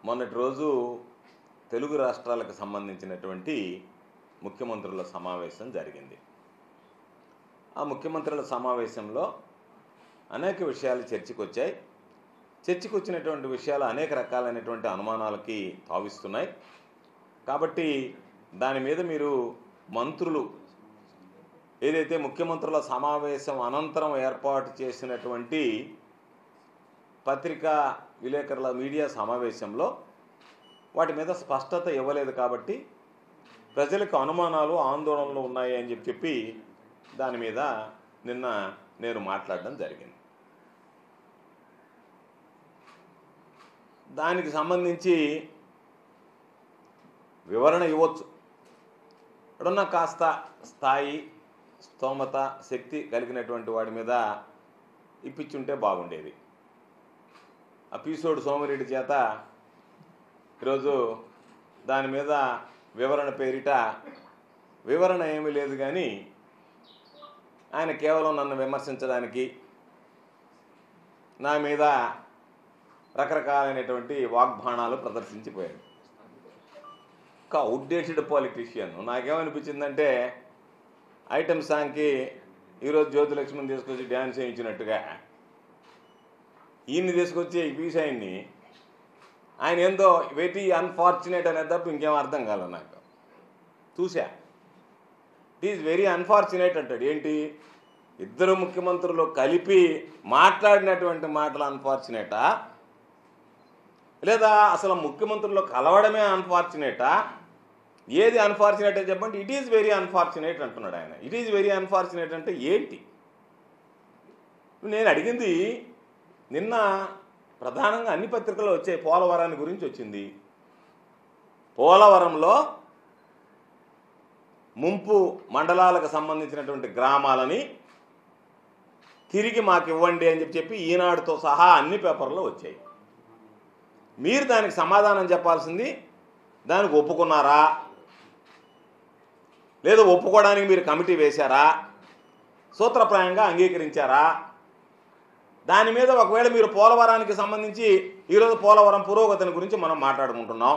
మొన్నటి రోజు తెలుగు రాష్ట్రాలకు సంబంధించినటువంటి ముఖ్యమంత్రుల సమావేశం జరిగింది. ఆ ముఖ్యమంత్రుల సమావేశంలో అనేక విషయాలు చర్చకొచ్చాయి. చర్చకొచ్చినటువంటి విషయాలు అనేక రకాలైనటువంటి అనుమానాలకి తావిస్తున్నాయి. కాబట్టి దాని మీద మీరు మంత్రులు ఏదైతే ముఖ్యమంత్రుల సమావేశం అనంతరం ఏర్పాటు చేసినటువంటి పత్రికా విలేకరుల మీడియా సమావేశంలో వాటి మీద స్పష్టత ఇవ్వలేదు. కాబట్టి ప్రజలకు అనుమానాలు ఆందోళనలు ఉన్నాయి అని చెప్పి దాని మీద నిన్న నేను మాట్లాడడం జరిగింది. దానికి సంబంధించి వివరణ ఇవ్వచ్చు. ఇప్పుడున్న కాస్త స్థాయి, స్తోమత, శక్తి కలిగినటువంటి వాడి మీద ఇప్పించుంటే బాగుండేది. ఆ పీసోడు సోమిరెడ్డి చేత ఈరోజు దాని మీద వివరణ పేరిట వివరణ ఏమీ లేదు, కానీ ఆయన కేవలం నన్ను విమర్శించడానికి నా మీద రకరకాలైనటువంటి వాగ్బాణాలు ప్రదర్శించిపోయాడు. ఒక అవుట్డేటెడ్ పాలిటీషియన్. నాకేమనిపించిందంటే ఐటమ్ సాంగ్కి ఈరోజు జ్యోతిలక్ష్మిని తీసుకొచ్చి డ్యాన్స్ చేయించినట్టుగా ఈయన్ని తీసుకొచ్చి ఈ పీసాయిని ఆయన ఏందో వెరీ అన్ఫార్చునేట్ అనేది తప్ప ఇంకేం అర్థం కాలేదు నాకు. చూసా, ఇట్ ఈజ్ వెరీ అన్ఫార్చునేట్ అంటాడు. ఏంటి, ఇద్దరు ముఖ్యమంత్రులు కలిపి మాట్లాడినటువంటి మాటలు అన్ఫార్చునేటా, లేదా అసలు ముఖ్యమంత్రులు కలవడమే అన్ఫార్చునేటా? ఏది అన్ఫార్చునేట్ అని చెప్పండి. ఇట్ ఈజ్ వెరీ అన్ఫార్చునేట్ అంటున్నాడు ఆయన. ఇట్ ఈజ్ వెరీ అన్ఫార్చునేట్ అంటే ఏంటి? నేను అడిగింది, నిన్న ప్రధానంగా అన్ని పత్రికల్లో వచ్చే పోలవరాన్ని గురించి వచ్చింది. పోలవరంలో ముంపు మండలాలకు సంబంధించినటువంటి గ్రామాలని తిరిగి మాకు ఇవ్వండి అని చెప్పి ఈనాడుతో సహా అన్ని పేపర్లో వచ్చాయి. మీరు దానికి సమాధానం చెప్పాల్సింది, దానికి ఒప్పుకున్నారా లేదా ఒప్పుకోవడానికి మీరు కమిటీ వేశారా, సూత్రప్రాయంగా అంగీకరించారా? దాని మీద ఒకవేళ మీరు పోలవరానికి సంబంధించి ఈరోజు పోలవరం పురోగతిని గురించి మనం మాట్లాడుకుంటున్నాం.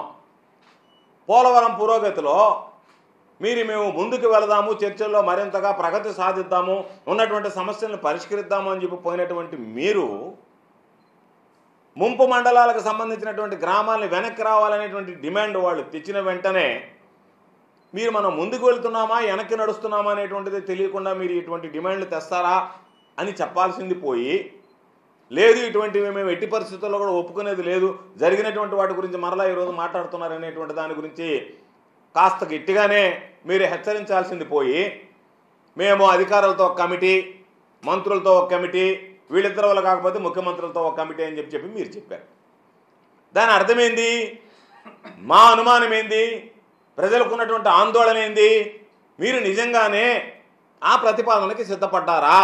పోలవరం పురోగతిలో మేము ముందుకు వెళదాము, చర్చల్లో మరింతగా ప్రగతి సాధిద్దాము, ఉన్నటువంటి సమస్యలను పరిష్కరిద్దాము అని చెప్పి పోయినటువంటి మీరు ముంపు మండలాలకు సంబంధించినటువంటి గ్రామాలను వెనక్కి రావాలనేటువంటి డిమాండ్ వాళ్ళు తెచ్చిన వెంటనే మీరు మనం ముందుకు వెళ్తున్నామా వెనక్కి నడుస్తున్నామా అనేటువంటిది తెలియకుండా మీరు ఇటువంటి డిమాండ్లు తెస్తారా అని చెప్పాల్సింది పోయి, లేదు ఇటువంటివి మేము ఎట్టి పరిస్థితుల్లో కూడా ఒప్పుకునేది లేదు, జరిగినటువంటి వాటి గురించి మరలా ఈరోజు మాట్లాడుతున్నారు అనేటువంటి దాని గురించి కాస్త గట్టిగానే మీరు హెచ్చరించాల్సింది పోయి, మేము అధికారులతో ఒక కమిటీ, మంత్రులతో ఒక కమిటీ, వీళ్ళిద్దరి వల్ల కాకపోతే ముఖ్యమంత్రులతో ఒక కమిటీ అని చెప్పి మీరు చెప్పారు. దాని అర్థమైంది, మా అనుమానం ఏంది, ప్రజలకు ఉన్నటువంటి ఆందోళన ఏంది, మీరు నిజంగానే ఆ ప్రతిపాదనకి సిద్ధపడ్డారా,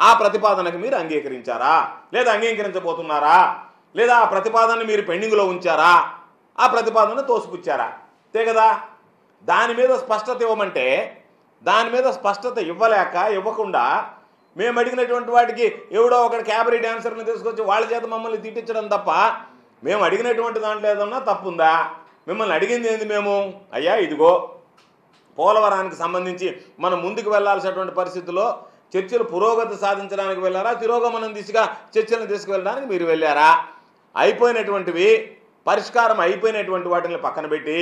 ఆ ప్రతిపాదనకి మీరు అంగీకరించారా, లేదా అంగీకరించబోతున్నారా, లేదా ఆ ప్రతిపాదనని మీరు పెండింగ్లో ఉంచారా, ఆ ప్రతిపాదనను తోసిపుచ్చారా? అంతే కదా. దాని మీద స్పష్టత ఇవ్వమంటే దాని మీద స్పష్టత ఇవ్వకుండా మేము అడిగినటువంటి వాటికి ఎవడో ఒకటి క్యాబరీ డాన్సర్ని తీసుకొచ్చి వాళ్ళ చేత మమ్మల్ని తిట్టించడం తప్ప మేము అడిగినటువంటి దాంట్లో ఏదన్నా తప్పుందా? మిమ్మల్ని అడిగింది ఏంది? మేము అయ్యా ఇదిగో పోలవరానికి సంబంధించి మనం ముందుకు వెళ్లాల్సినటువంటి పరిస్థితుల్లో చర్చలు పురోగతి సాధించడానికి వెళ్ళారా, తిరోగమనం దిశగా చర్చలను తీసుకువెళ్ళడానికి మీరు వెళ్ళారా? అయిపోయినటువంటివి, పరిష్కారం అయిపోయినటువంటి వాటిని పక్కన పెట్టి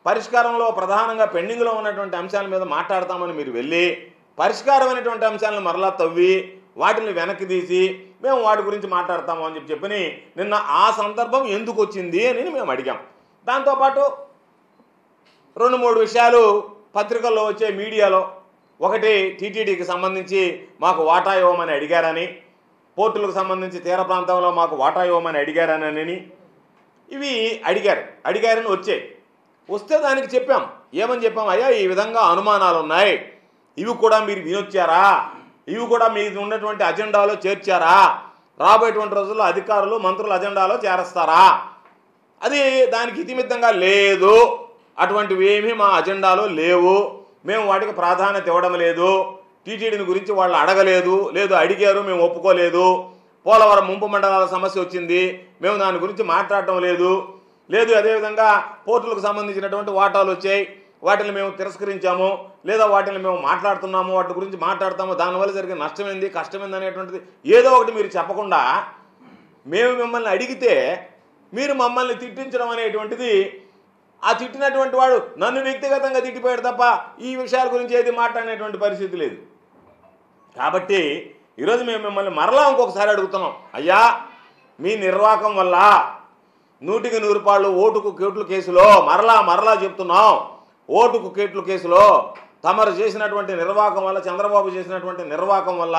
పరిష్కారంలో ప్రధానంగా పెండింగ్లో ఉన్నటువంటి అంశాల మీద మాట్లాడతామని మీరు వెళ్ళి పరిష్కారమైనటువంటి అంశాలను మరలా తవ్వి వాటిని వెనక్కి తీసి మేము వాటి గురించి మాట్లాడతాము అని చెప్పి నిన్న ఆ సందర్భం ఎందుకు వచ్చింది అని మేము అడిగాం. దాంతోపాటు 2-3 విషయాలు పత్రికల్లో వచ్చే మీడియాలో, ఒకటి టీటీడీకి సంబంధించి మాకు వాటా ఇవ్వమని అడిగారని, పోర్టులకు సంబంధించి తీర ప్రాంతంలో మాకు వాటా ఇవ్వమని అడిగారని ఇవి అడిగారని వస్తే దానికి చెప్పాం. ఏమని చెప్పాం? అయ్యా ఈ విధంగా అనుమానాలు ఉన్నాయి, ఇవి కూడా మీరు వినొచ్చారా, ఇవి కూడా మీకు ఉన్నటువంటి అజెండాలో చేర్చారా, రాబోయేటువంటి రోజుల్లో అధికారులు మంత్రుల అజెండాలో చేరుస్తారా? అది దానికి ఇతిమిత్తంగా లేదు, అటువంటివి ఏమీ మా అజెండాలో లేవు, మేము వాటికి ప్రాధాన్యత ఇవ్వడం లేదు, టీటీడీని గురించి వాళ్ళు అడగలేదు, లేదు అడిగారు మేము ఒప్పుకోలేదు, పోలవరం ముంపు మండలాల సమస్య వచ్చింది మేము దాని గురించి మాట్లాడటం లేదు, లేదు అదేవిధంగా పోర్టులకు సంబంధించినటువంటి వాటాలు వచ్చాయి, వాటిని మేము తిరస్కరించాము, లేదా వాటిని మేము మాట్లాడుతున్నాము, వాటి గురించి మాట్లాడతాము, దానివల్ల జరిగే నష్టమైంది కష్టమైంది అనేటువంటిది ఏదో ఒకటి మీరు చెప్పకుండా మేము మిమ్మల్ని అడిగితే మీరు మమ్మల్ని తిట్టించడం అనేటువంటిది, ఆ తిట్టినటువంటి వాడు నన్ను వ్యక్తిగతంగా తిట్టిపోయాడు తప్ప ఈ విషయాల గురించి ఏది మాట్లాడినటువంటి పరిస్థితి లేదు. కాబట్టి ఈరోజు మేము మిమ్మల్ని మరలా ఇంకొకసారి అడుగుతున్నాం, అయ్యా మీ నిర్వాహకం వల్ల 100కి 100 రూపాయలు ఓటుకు కేట్లు కేసులో మరలా చెప్తున్నాం, ఓటుకు కేట్లు కేసులో తమరు చేసినటువంటి నిర్వాహకం వల్ల, చంద్రబాబు చేసినటువంటి నిర్వాహకం వల్ల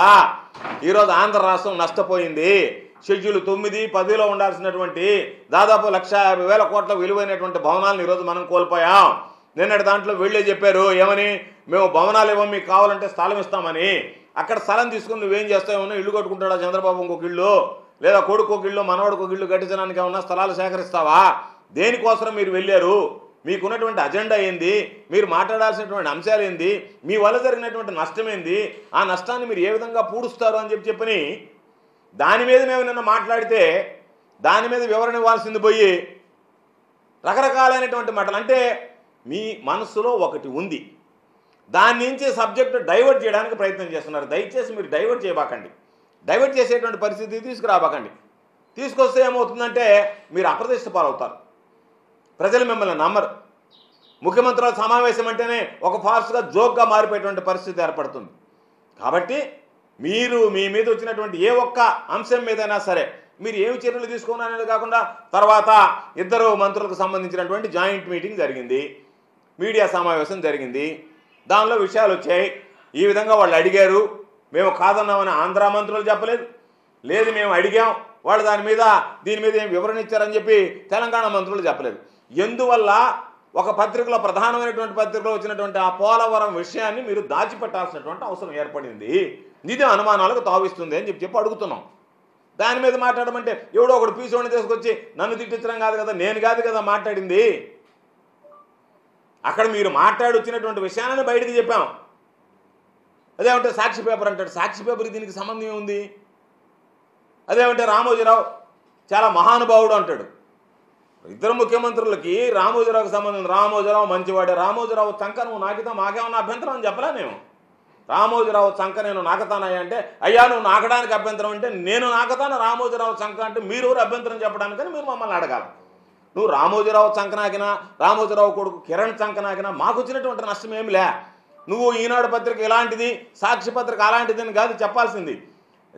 ఈరోజు ఆంధ్ర రాష్ట్రం నష్టపోయింది. షెడ్యూల్ 9, 10లో ఉండాల్సినటువంటి దాదాపు 1,50,000 కోట్ల విలువైనటువంటి భవనాలను ఈరోజు మనం కోల్పోయాం. నిన్నటి దాంట్లో వీళ్ళే చెప్పారు, ఏమని, మేము భవనాలు ఇవ్వం, మీకు కావాలంటే స్థలం ఇస్తామని. అక్కడ స్థలం తీసుకుని నువ్వేం చేస్తావేమన్నా, ఇల్లు కట్టుకుంటాడా చంద్రబాబు ఇంకొక ఇల్లు, లేదా కొడుకు ఒక ఇల్లు మనవాడికి ఒక ఇల్లు కట్టించడానికి ఏమన్నా స్థలాలు సేకరిస్తావా? దేనికోసం మీరు వెళ్ళారు? మీకున్నటువంటి అజెండా ఏంది? మీరు మాట్లాడాల్సినటువంటి అంశాలు ఏంది? మీ వల్ల జరిగినటువంటి నష్టం ఏంది? ఆ నష్టాన్ని మీరు ఏ విధంగా పూడుస్తారు అని చెప్పని దాని మీద మేము నిన్న మాట్లాడితే దాని మీద వివరణ ఇవ్వాల్సింది పోయి రకరకాలైనటువంటి మాటలు. అంటే మీ మనసులో ఒకటి ఉంది, దాని నుంచి సబ్జెక్టు డైవర్ట్ చేయడానికి ప్రయత్నం చేస్తున్నారు. దయచేసి మీరు డైవర్ట్ చేయబాకండి, డైవర్ట్ చేసేటువంటి పరిస్థితి తీసుకురాబాకండి. తీసుకొస్తే ఏమవుతుందంటే మీరు అప్రతిష్ట పాలవుతారు, ప్రజలు మిమ్మల్ని నమ్మరు. ముఖ్యమంత్రుల సమావేశం అంటేనే ఒక ఫాస్ట్గా జోక్గా మారిపోయేటువంటి పరిస్థితి ఏర్పడుతుంది. కాబట్టి మీరు మీ మీద వచ్చినటువంటి ఏ ఒక్క అంశం మీదైనా సరే మీరు ఏమి చర్యలు తీసుకున్నారనేది కాకుండా, తర్వాత 2 మంత్రులకు సంబంధించినటువంటి జాయింట్ మీటింగ్ జరిగింది, మీడియా సమావేశం జరిగింది, దానిలో విషయాలు వచ్చాయి. ఈ విధంగా వాళ్ళు అడిగారు, మేము కాదన్నామని ఆంధ్ర మంత్రులు చెప్పలేదు, లేదు మేము అడిగాం వాళ్ళు దీని మీద ఏం వివరణ ఇచ్చారని చెప్పి తెలంగాణ మంత్రులు చెప్పలేదు. ఎందువల్ల ఒక పత్రికలో, ప్రధానమైనటువంటి పత్రికలో వచ్చినటువంటి ఆ పోలవరం విషయాన్ని మీరు దాచిపెట్టాల్సినటువంటి అవసరం ఏర్పడింది, ఇది అనుమానాలకు తావిస్తుంది అని చెప్పి అడుగుతున్నాం. దాని మీద మాట్లాడమంటే ఎవడో ఒకడు పీసోని తీసుకొచ్చి నన్ను తిట్టించడం కాదు కదా, నేను కాదు కదా మాట్లాడింది. అక్కడ మీరు మాట్లాడి వచ్చినటువంటి విషయాన్ని బయటికి చెప్పాం. అదేమంటే సాక్షి పేపర్ అంటాడు, సాక్షి పేపర్కి దీనికి సంబంధం ఏముంది? అదేమంటే రామోజీరావు చాలా మహానుభావుడు అంటాడు. 2 ముఖ్యమంత్రులకి రామోజీరావుకి సంబంధం. రామోజీరావు మంచివాడే, రామోజీరావు చంక నువ్వు నాకితా మాకేమన్నా అభ్యంతరం అని చెప్పలే నేను. రామోజీరావు చంక నేను నాకతానయ్యా అంటే, అయ్యా నువ్వు నాకడానికి అభ్యంతరం అంటే నేను నాకతాను, రామోజీరావు చంక అంటే మీరు అభ్యంతరం చెప్పడానికని మీరు మమ్మల్ని అడగాలి. నువ్వు రామోజీరావు చంక నాకినా, రామోజీరావు కొడుకు కిరణ్ చంక నాకినా మాకు వచ్చినటువంటి నష్టం ఏమి లే. నువ్వు ఈనాడు పత్రిక ఇలాంటిది, సాక్షి పత్రిక అలాంటిది అని కాదు చెప్పాల్సింది.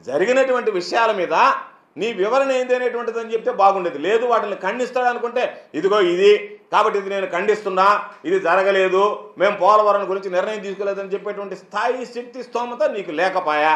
జరిగినటువంటి విషయాల మీద నీ వివరణ ఏంది అనేటువంటిది అని చెప్తే బాగుండేది. లేదు వాటిని ఖండిస్తాడు అనుకుంటే, ఇదిగో ఇది కాబట్టి ఇది నేను ఖండిస్తున్నా, ఇది జరగలేదు, మేము పోలవరం గురించి నిర్ణయం తీసుకోలేదని చెప్పేటువంటి స్థాయి, శక్తి, స్తోమత నీకు లేకపోయా.